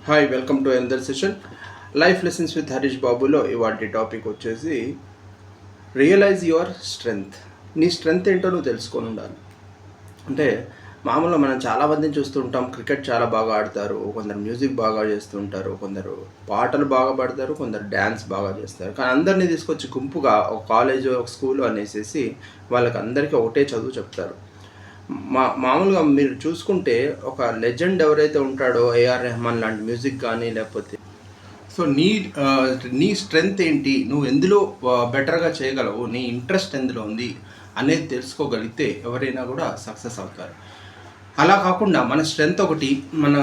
Hi welcome to another session life lessons with Harish బాబులో ఇవాటి topic వచ్చేసి రియలైజ్ యువర్ స్ట్రెంగ్త్. నీ స్ట్రెంగ్త్ ఏంటో నువ్వు తెలుసుకొని ఉండాలి. అంటే మామూలుగా మనం చాలామందిని చూస్తూ ఉంటాం. క్రికెట్ చాలా బాగా ఆడతారు, కొందరు మ్యూజిక్ బాగా చేస్తుంటారు, కొందరు పాటలు బాగా పాడతారు, కొందరు డ్యాన్స్ బాగా చేస్తారు. కానీ అందరినీ తీసుకొచ్చి గుంపుగా ఒక కాలేజ్ ఒక స్కూల్ అనేసి వాళ్ళకి అందరికీ ఒకటే చదువు చెప్తారు. మామూలుగా మీరు చూసుకుంటే ఒక లెజెండ్ ఎవరైతే ఉంటాడో ఏఆర్ రెహమాన్ లాంటి మ్యూజిక్ కానీ లేకపోతే సో నీ స్ట్రెంగ్త్ ఏంటి, నువ్వు ఎందులో బెటర్గా చేయగలవు, నీ ఇంట్రెస్ట్ ఎందులో ఉంది అనేది తెలుసుకోగలిగితే ఎవరైనా కూడా సక్సెస్ అవుతారు. అలా కాకుండా మన స్ట్రెంగ్త్ ఒకటి, మన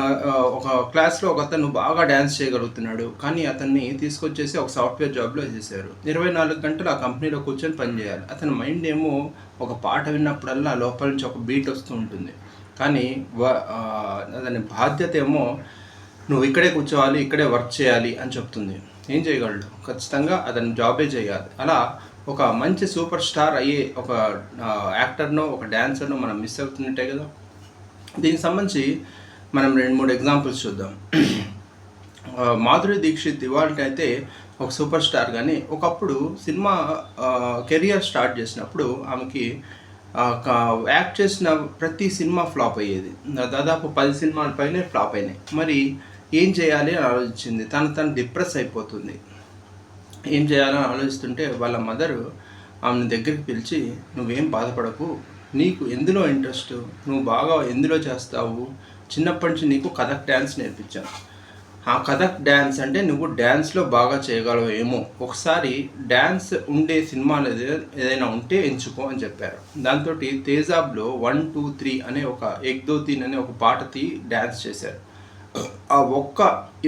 ఒక క్లాస్లో ఒక అతను బాగా డ్యాన్స్ చేయగలుగుతున్నాడు, కానీ అతన్ని తీసుకొచ్చేసి ఒక సాఫ్ట్వేర్ జాబ్లో వేసేసారు. 24 గంటలు ఆ కంపెనీలో కూర్చొని పనిచేయాలి. అతని మైండ్ ఏమో ఒక పాట విన్నప్పుడల్లా లోపల నుంచి ఒక బీట్ వస్తూ ఉంటుంది, కానీ అతని బాధ్యత ఏమో నువ్వు ఇక్కడే కూర్చోవాలి, ఇక్కడే వర్క్ చేయాలి అని చెప్తుంది. ఏం చేయగలడు? ఖచ్చితంగా అతని జాబే చేయాలి. అలా ఒక మంచి సూపర్ స్టార్ అయ్యే ఒక యాక్టర్నో ఒక డ్యాన్సర్నో మనం మిస్ అవుతున్నట్టే కదా. దీనికి సంబంధించి మనం 2-3 ఎగ్జాంపుల్స్ చూద్దాం. మాధురి దీక్షిత్ ఇవాళ అయితే ఒక సూపర్ స్టార్, కానీ ఒకప్పుడు సినిమా కెరియర్ స్టార్ట్ చేసినప్పుడు ఆమెకి యాక్ట్ చేసిన ప్రతి సినిమా ఫ్లాప్ అయ్యేది. దాదాపు 10 సినిమాల పైనే ఫ్లాప్ అయినాయి. మరి ఏం చేయాలి అని ఆలోచించింది. తను డిప్రెస్ అయిపోతుంది. ఏం చేయాలని ఆలోచిస్తుంటే వాళ్ళ మదరు ఆమెను దగ్గరికి పిలిచి, నువ్వేం బాధపడకు, నీకు ఎందులో ఇంట్రెస్ట్, నువ్వు బాగా ఎందులో చేస్తావు, చిన్నప్పటి నుంచి నీకు కథక్ డ్యాన్స్ నేర్పించాను. ఆ కథక్ డ్యాన్స్ అంటే నువ్వు డ్యాన్స్లో బాగా చేయగలవు ఏమో, ఒకసారి డ్యాన్స్ ఉండే సినిమాలు ఏదైనా ఉంటే ఎంచుకో అని చెప్పారు. దాంతో తేజాబ్లో 1, 2, 3 అనే ఒక ఎక్ దో తీన్ అనే ఒక పాటకి డ్యాన్స్ చేశారు. ఆ ఒక్క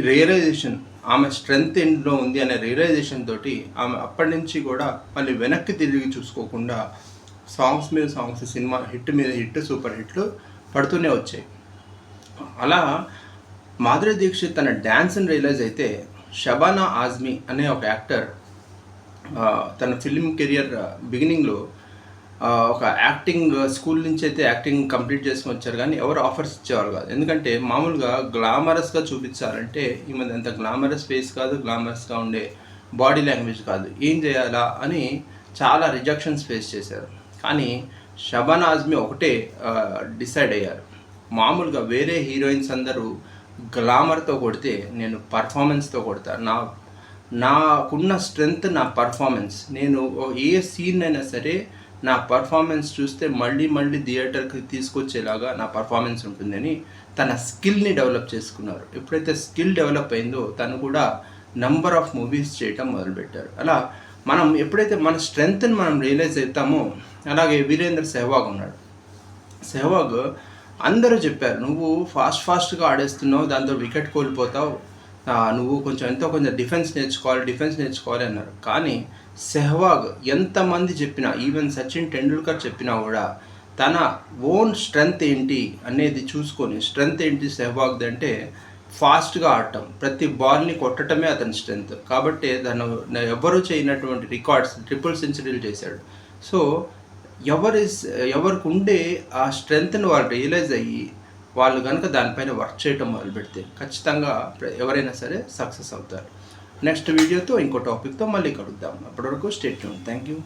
రియలైజేషన్, ఆమె స్ట్రెంగ్త్ ఎండ్లో ఉంది అనే రియలైజేషన్ తోటి ఆమె అప్పటి నుంచి కూడా మళ్ళీ వెనక్కి తిరిగి చూసుకోకుండా సాంగ్స్ మీద సాంగ్స్, సినిమా హిట్ మీద హిట్, సూపర్ హిట్లు పడుతూనే వచ్చాయి. అలా మాధురి దీక్షిత్ తన డ్యాన్స్ని రియలైజ్ అయితే షబానా ఆజ్మీ అనే ఒక యాక్టర్ తన ఫిల్మ్ కెరియర్ బిగినింగ్లో ఒక యాక్టింగ్ స్కూల్ నుంచి అయితే యాక్టింగ్ కంప్లీట్ చేసుకుని వచ్చారు, కానీ ఎవరు ఆఫర్స్ ఇచ్చేవారు కాదు. ఎందుకంటే మామూలుగా గ్లామరస్గా చూపించాలంటే ఈమె అంత గ్లామరస్ ఫేస్ కాదు, గ్లామరస్గా ఉండే బాడీ లాంగ్వేజ్ కాదు, ఏం చేయాలా అని చాలా రిజెక్షన్స్ ఫేస్ చేశారు. కానీ షబానా ఆజ్మీ ఒకటే డిసైడ్ అయ్యారు, మామూలుగా వేరే హీరోయిన్స్ అందరూ గ్లామర్తో కొడితే నేను పర్ఫార్మెన్స్తో కొడతాను. నాకున్న స్ట్రెంగ్త్ నా పర్ఫార్మెన్స్. నేను ఏ సీన్ అయినా సరే నా పర్ఫార్మెన్స్ చూస్తే మళ్ళీ థియేటర్కి తీసుకొచ్చేలాగా నా పర్ఫార్మెన్స్ ఉంటుందని తన స్కిల్ని డెవలప్ చేసుకున్నారు. ఎప్పుడైతే స్కిల్ డెవలప్ అయిందో తను కూడా నంబర్ ఆఫ్ మూవీస్ చేయటం మొదలుపెట్టారు. అలా మనం ఎప్పుడైతే మన స్ట్రెంగ్త్ని మనం రియలైజ్ అవుతామో, అలాగే వీరేంద్ర సెహ్వాగ్ ఉన్నాడు. సెహ్వాగ్ అందరూ చెప్పారు, నువ్వు ఫాస్ట్గా ఆడేస్తున్నావు, దాంతో వికెట్ కోల్పోతావు, నువ్వు కొంచెం డిఫెన్స్ నేర్చుకోవాలి అన్నారు. కానీ సెహ్వాగ్ ఎంతమంది చెప్పినా, ఈవెన్ సచిన్ టెండూల్కర్ చెప్పినా కూడా తన ఓన్ స్ట్రెంగ్త్ ఏంటి అనేది చూసుకొని, స్ట్రెంగ్త్ ఏంటి సెహ్వాగ్ది అంటే ఫాస్ట్గా ఆడటం, ప్రతి బాల్ని కొట్టడమే అతని స్ట్రెంగ్త్. కాబట్టి తను ఎవరు చేయనటువంటి రికార్డ్స్, ట్రిపుల్ సెంచరీలు చేశాడు. సో ఎవరికి ఉండే ఆ స్ట్రెంగ్త్ని వాళ్ళు రియలైజ్ అయ్యి వాళ్ళు కనుక దానిపైన వర్క్ చేయటం మొదలు పెడితే ఖచ్చితంగా ఎవరైనా సరే సక్సెస్ అవుతారు. నెక్స్ట్ వీడియోతో ఇంకో టాపిక్తో మళ్ళీ కలుద్దాం. అప్పటివరకు స్టే ట్యూన్. Thank you.